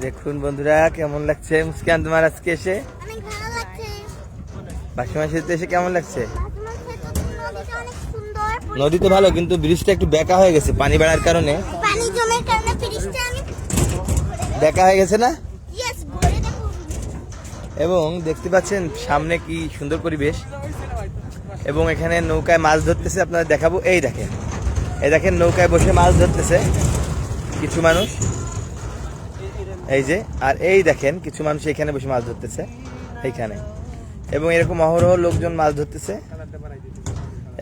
দেখুন বন্ধুরা কেমন লাগছে মুস্কান তোমার আজকে এসে? অনেক ভালো লাগছে। বাসিমা সেতুতে এসে কেমন লাগছে? বাসমান সেতুর নদীটা অনেক সুন্দর। নদী তো ভালো, কিন্তু ব্রিজটা একটু বেঁকা হয়ে গেছে পানি বাড়ার কারণে। পানি জমের কারণে ব্রিজটা আমি বেঁকা হয়ে গেছে না? ইয়েস ঘুরে দেখুন। এবং দেখতে পাচ্ছেন সামনে কি সুন্দর পরিবেশ, এবং এখানে নৌকায় মাছ ধরতেছে, আপনারা দেখাবো। এই দেখেন নৌকায় বসে মাছ ধরতেছে কিছু মানুষ, এই যে। আর এই দেখেন কিছু মানুষ এখানে বসে মাছ ধরতেছে এইখানে, এবং এরকম অহরহ লোকজন মাছ ধরতেছে,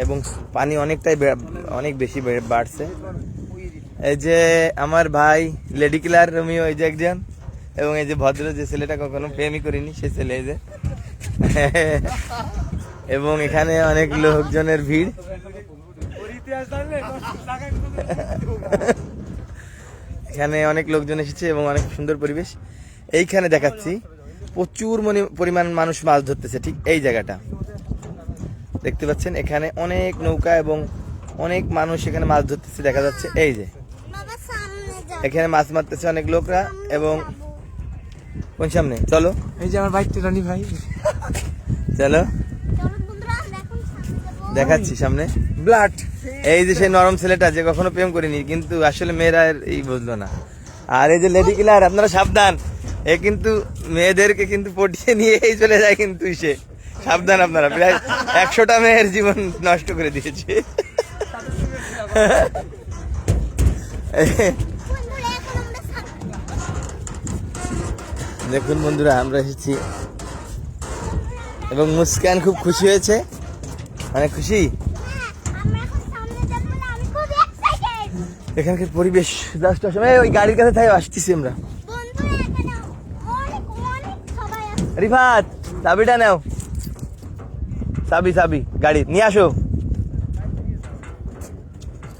এবং পানি অনেক বেশি বাড়ছে। এই যে আমার ভাই লেডি কিলার রোমিও, এই যে একজন, এবং এই যে ভদ্র যে ছেলেটা কখনো প্রেমই করিনি সে ছেলে, এই যে। এবং এখানে অনেক লোকজনের ভিড়। এখানে অনেক লোকজন এসেছে এবং অনেক সুন্দর পরিবেশ। এইখানে দেখাচ্ছি প্রচুর পরিমাণ মানুষ মাছ ধরতেছে, ঠিক এই জায়গাটা দেখতে পাচ্ছেন। এখানে অনেক নৌকা এবং অনেক মানুষ এখানে মাছ ধরতেছে দেখা যাচ্ছে। এই যে বাবা সামনে যাও। এখানে মাছ মারতেছে অনেক লোকরা। এবং কোন সামনে? চলো, এই যে আমার ভাই রানি ভাই, চলো চলুন বন্ধুরা দেখুন সামনে যাবো। দেখাচ্ছি সামনে। ব্লাড, এই যে সেই নরম ছেলেটা যে কখনো প্রেম করিনি, কিন্তু আসলে মেয়েরা এই বুঝলো না। আর এই যে লেডি কিলার, আপনারা সাবধান, এ কিন্তু মেয়েদেরকে কিন্তু পটিয়ে নিয়েই চলে যায়, কিন্তু সে সাবধান আপনারা, প্রায় 100টা মেয়ের জীবন নষ্ট করে দিয়েছে। বন্ধুরা এখন আমরা দেখুন বন্ধুরা আমরা এসেছি, এবং মুস্কান খুব খুশি হয়েছে, অনেক খুশি। আমরা এখন সামনে যাবো না, আমি খুব এক্সাইটেড। এখানকার পরিবেশ জাস্ট অসময়। ওই গাড়ির কাছে তাই আসতেছি আমরা। বন্ধুরা এখানে অনেক সবাই আছে। রিফাত, চাবিটা নাও, চাবি গাড়ি নিয়ে আসো,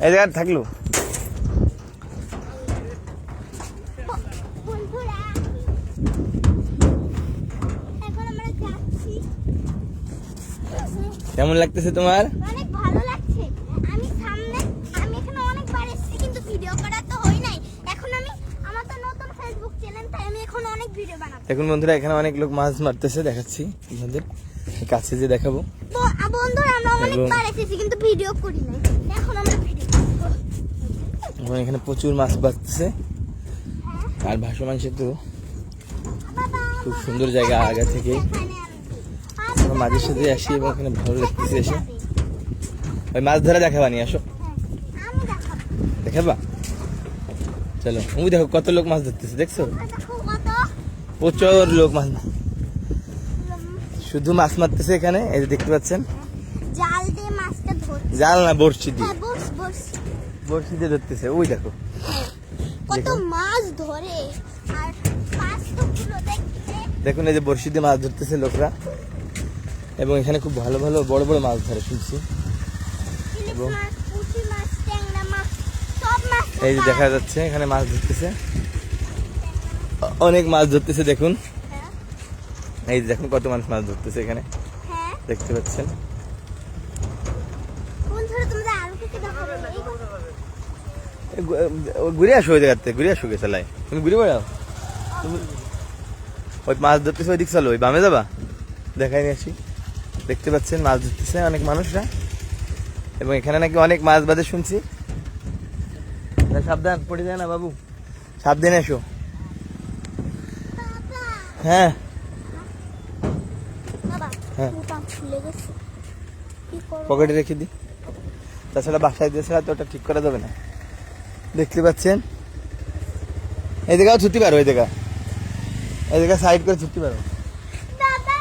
এই জায়গায় থাকলো। বন্ধুরা এখন আমরা যাচ্ছি। কেমন লাগতেছে তোমার? অনেক ভালো লাগছে। আমি এখানে অনেকবার এসেছি, কিন্তু ভিডিও করা তো হয় নাই। এখন আমার তো নতুন ফেসবুক চ্যানেল, তাই আমি এখন অনেক ভিডিও বানাবো। দেখুন বন্ধুরা এখানে অনেক লোক মাছ মারতেছে, দেখাচ্ছি আপনাদের কাছে যে দেখাবো। বন্ধুরা আমরা অনেকবার এসেছি, কিন্তু ভিডিও করি নাই। এখন আমরা ভিডিও করব। এবং এখানে প্রচুর মাছ বাড়তেছে। আর ভাসমান সেতু খুব সুন্দর জায়গা আগে থেকেই, আমরা মাঝে সাথে আসি এবং এখানে ভালো লাগতেছে এসে। ওই মাছ ধরা দেখাবা, নিয়ে আসো, আমি দেখাবো। দেখাবা, চলো। তুমি দেখো কত লোক মাছ ধরতেছে, দেখছো? দেখো কত প্রচুর লোক মাছ, শুধু মাছ মারতেছে এখানে, এই যে দেখতে পাচ্ছেন। জাল দিয়ে মাছটা ধরছে। জাল না, বড়শি দিয়ে, হ্যাঁ বড়শি। বড়শি দিয়ে ধরতেছে। ওই দেখো কত দেখো। মাছ ধরে, আর মাছ তো পুরো দেখতে। দেখুন এই যে বড়শি দিয়ে মাছ ধরতেছে লোকরা, এবং এখানে খুব ভালো ভালো বড় বড় মাছ ধরে শুনছি। ইলিশ মাছ, পুঁটি মাছ, ট্যাংরা মাছ, সব মাছ। এই যে দেখা যাচ্ছে এখানে মাছ ধরতেছে, অনেক মাছ ধরতেছে দেখুন। হ্যাঁ এই যে দেখুন কত মানুষ মাছ ধরতেছে এখানে, হ্যাঁ। দেখতে পাচ্ছেন। বন্ধুরা তোমরা আরো কিছু দেখাবো। ঘুরে আসো, ওই জায়গাতে ঘুরে আসো, গেছে লাই তুমি ঘুরে বেড়াও। তুমি ওই মাছ ধরতেছে ওই দিক, চলো ওই বামে যাবা, দেখাই নিয়ে আসি। দেখতে পাচ্ছেন মাছ ধরতেছে অনেক মানুষরা, এবং এখানে নাকি অনেক মাছ বাজে শুনছি। সাবধান, পড়ে যায় না বাবু, সাবধানে এসো। হ্যাঁ বাবা হ্যাঁ, বুতাম খুলে গেছে, কি করব? পকেটে রেখে দিই, তাছাড়া বাসায় দিয়ে ছাড়া তো ওটা ঠিক করা যাবে না। দেখতে পাচ্ছেন এই জায়গাও ছুটি পারো, এই জায়গা সাইড করে ছুটি পারো। বাবা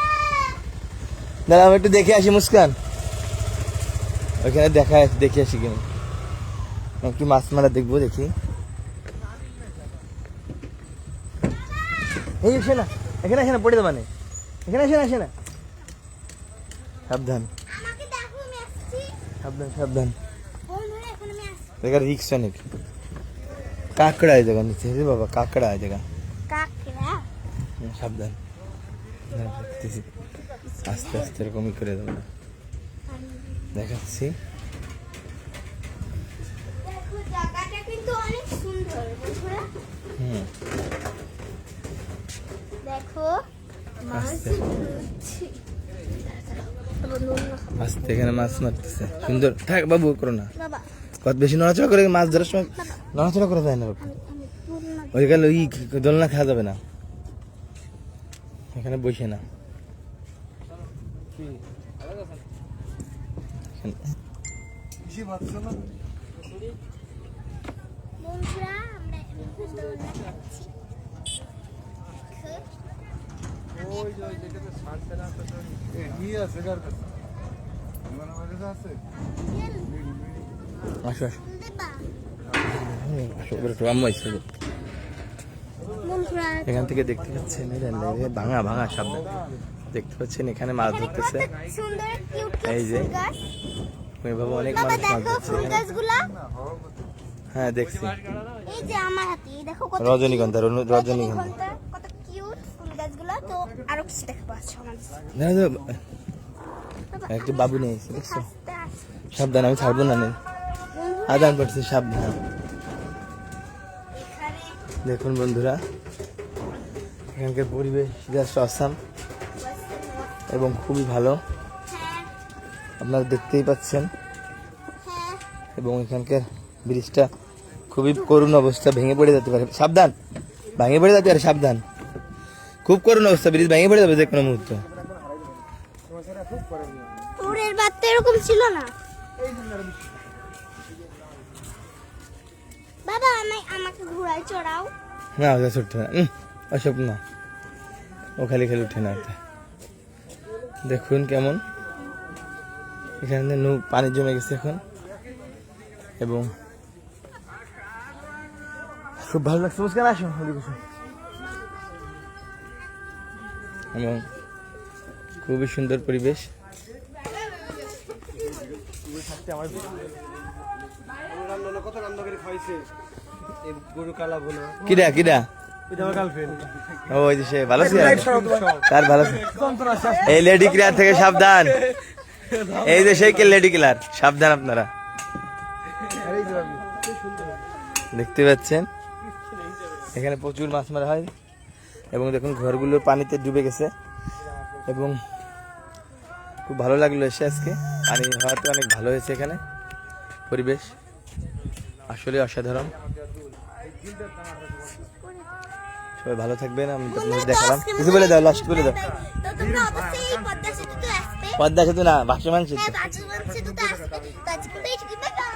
দাঁড়া আমি একটু দেখে আসি মুস্কান, ওইখানে দেখে আসি কিনা, একটু মাছ মারা দেখবো, দেখি। এই আসে না, এখানে আসে না, পড়ে দেবা না, এখানে আসে না। সাবধান আমাকে দেখো, আমি আসছি। সাবধান, বন্ধুরা এখন আমি আসছি। জায়গা রিক্স অনেক। কাঁকড়া এই জায়গা নিচে, রে বাবা কাঁকড়া এই জায়গা, কাকড়া সাবধান। আস্তে আস্তে এরকমই করে দেবো, দেখাচ্ছি। দেখো জায়গাটা কিন্তু অনেক সুন্দর বন্ধুরা। আস্তে আস্তে এখানে মাছ মারতেছে সুন্দর। থাক বাবু, করো না, বাবা কত বেশি নড়াচড়া করে মাছ ধরার সময় নড়াচড়া করা যায় না বাবু। ওইখানে ওই দোলনা খাওয়া যাবে না, এখানে বসে না। বন্ধুরা আমরা এখন দোলনা খাচ্ছি। আসো আসো দেবা আসো, বলে তো আম্মু আইছে। বন্ধুরা এখান থেকে দেখতে পাচ্ছেন এই যে ভাঙা ভাঙা শব্দ দেখতে পাচ্ছেন, এখানে মাছ ধরতেছে। কত সুন্দর কিউট এই যে ফুল গাছ। ওইভাবে অনেক বাবা মানুষ মাছ দেখো ধরছে ফুল এখানে। গাছগুলা, হ্যাঁ দেখছি, এই যে আমার হাতে এই দেখো কত রজনীগন্ধা রজনীগন্ধা। রজনীগন্ধা, কত কিউট ফুল গাছগুলা। তো আরো কিছু দেখতে পাচ্ছ আমাদের। না, না, বাবা, একটা বাবু নিয়ে এসে দেখছো, আস্তে আস্তে। সাবধান, আমি ছাড়বো না। নেই বন্ধুরা, আদান পড়ছে, সাবধান। এখানে দেখুন বন্ধুরা, এখানকার পরিবেশ জাস্ট অসাম এবং খুবই ভালো, হ্যাঁ আপনারা দেখতেই পাচ্ছেন। হ্যাঁ এবং এখানকার ব্রিজটা খুবই করুণ অবস্থা, ভেঙে পড়ে যেতে পারে, সাবধান, ভেঙে পড়ে যেতে পারে, সাবধান। খুব করুণ অবস্থা, ব্রিজ ভেঙে পড়ে যাবে যে কোনো মুহূর্তে। তোরের বাচ্চা এরকম ছিল না। বাবা আমাকে ঘোড়ায় চড়াও। না ওটা ছুটতে না, ওসব না, ও খালি খালি উঠে না। দেখুন কেমন এখানে পানি জমে গেছে এখন, এবং খুব ভালো লাগছে। মুস্কান আসো, ওদিকে আসো। এবং খুবই সুন্দর পরিবেশ। কিরা কিরা ও ওই যে সে ভালো ছিল, তার ভালো ছিল। এই লেডি কিলার থেকে সাবধান, এই যে সেই লেডি কিলার, সাবধান আপনারা। দেখতে পাচ্ছেন এখানে প্রচুর মাছ মারা হয়, এবং দেখুন ঘরগুলো পানিতে ডুবে গেছে। এবং খুব ভালো লাগলো এসে আজকে, পানি হওয়াতে অনেক ভালো হয়েছে এখানে পরিবেশ, আসলে অসাধারণ। সবাই ভালো থাকবেন, আমি আপনাদের দেখালাম। কিছু বলে দাও, লাস্ট বলে দাও। তো তোমরা অবশ্যই এই পদ্মা সেতুতে আসবে। পদ্মা সেতু না, ভাসমান সেতু। হ্যাঁ, ভাসমান সেতুতে আসবে। তো আজকে এইটুকুই, বাই বাই।